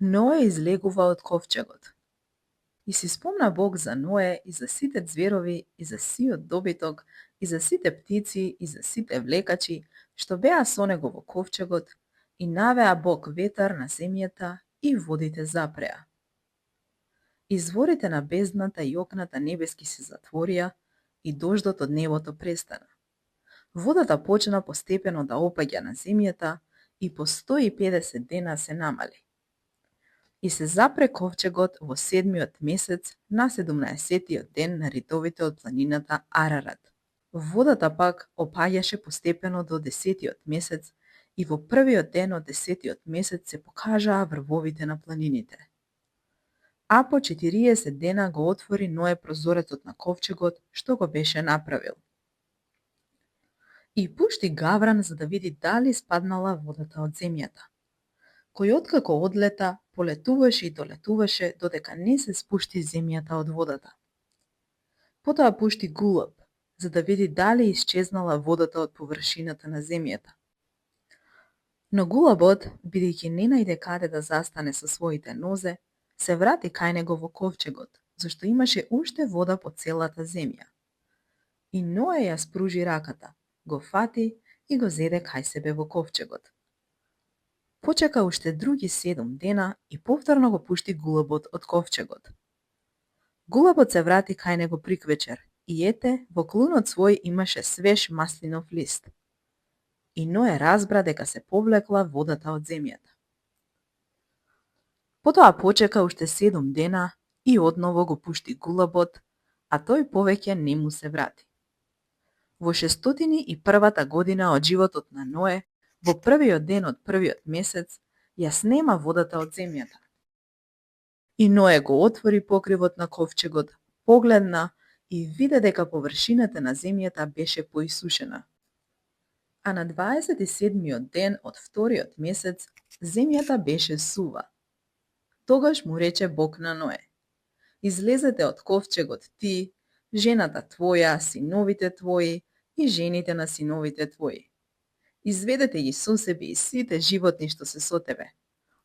Ное излегува од ковчегот. И си спомна Бог за Ное и за сите зверови, и за сиот добиток, и за сите птици, и за сите влекачи, што беа со него во ковчегот, и навеа Бог ветар на земјата, и водите запреа. Изворите на бездната и окната небески се затворија, и дождот од небото престана. Водата почна постепено да опаѓа на земјата, и по 150 дена се намали. И се запре ковчегот во 7-миот месец на 17-тиот ден на ридовите од планината Арарат. Водата пак опаѓаше постепено до 10-тиот месец и во првиот ден од 10-тиот месец се покажаа врвовите на планините. А по 40 дена го отвори Ное прозорецот на ковчегот што го беше направил. И пушти гавран за да види дали спаднала водата од земјата. Кој откако одлета, полетуваше и долетуваше додека не се спушти земјата од водата. Потоа пушти гулаб, за да види дали исчезнала водата од површината на земјата. Но гулабот, бидејќи не најде каде да застане со своите нозе, се врати кај него во ковчегот, зашто имаше уште вода по целата земја. И Ное ја спружи раката, го фати и го зеде кај себе во ковчегот. Почека уште други 7 дена и повторно го пушти гулабот од ковчегот. Гулабот се врати кај него приквечер и ете, во клунот свој имаше свеж маслинов лист. И Ное разбра дека се повлекла водата од земјата. Потоа почека уште 7 дена и одново го пушти гулабот, а тој повеќе не му се врати. Во 601 година од животот на Ное, во првиот ден од првиот месец, ја снема водата од земјата. И Ное го отвори покривот на ковчегот, погледна и виде дека површината на земјата беше поисушена. А на 27-миот ден од вториот месец, земјата беше сува. Тогаш му рече Бог на Ное: излезете од ковчегот ти, жената твоја, синовите твои и жените на синовите твои. Изведете ги со себе и сите животни што се со тебе,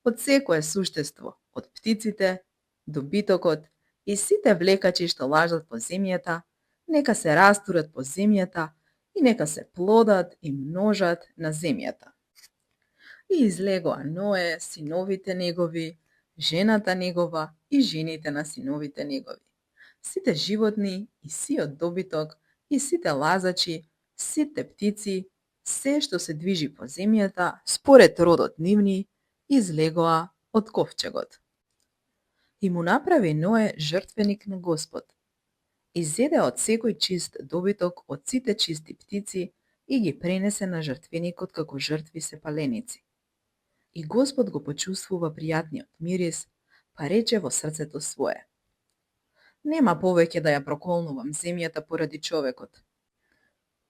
од секое суштество, од птиците, добитокот и сите влекачи што лажат по земјата, нека се растурат по земјата и нека се плодат и множат на земјата. И излегоа Ное, синовите негови, жената негова и жените на синовите негови, сите животни и сиот добиток и сите лазачи, сите птици, се што се движи по земјата, според родот нивни, излегоа од ковчегот. И му направи Ное жртвеник на Господ. Изеде од секој чист добиток од сите чисти птици и ги пренесе на жртвеникот како жртви сепаленици. И Господ го почувствува пријатниот мирис, па рече во срцето свое: нема повеќе да ја проколнувам земјата поради човекот,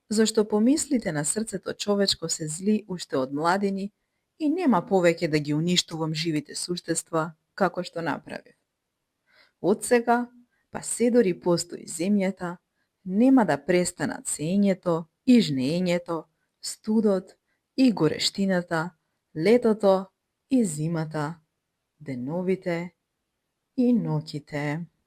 зашто помислите на срцето човечко се зли уште од младини и нема повеќе да ги уништувам живите суштества, како што направив. Од сега, па се дори постои земјата, нема да престанат сеењето и жнеењето, студот и горештината, летото и зимата, деновите и ноќите.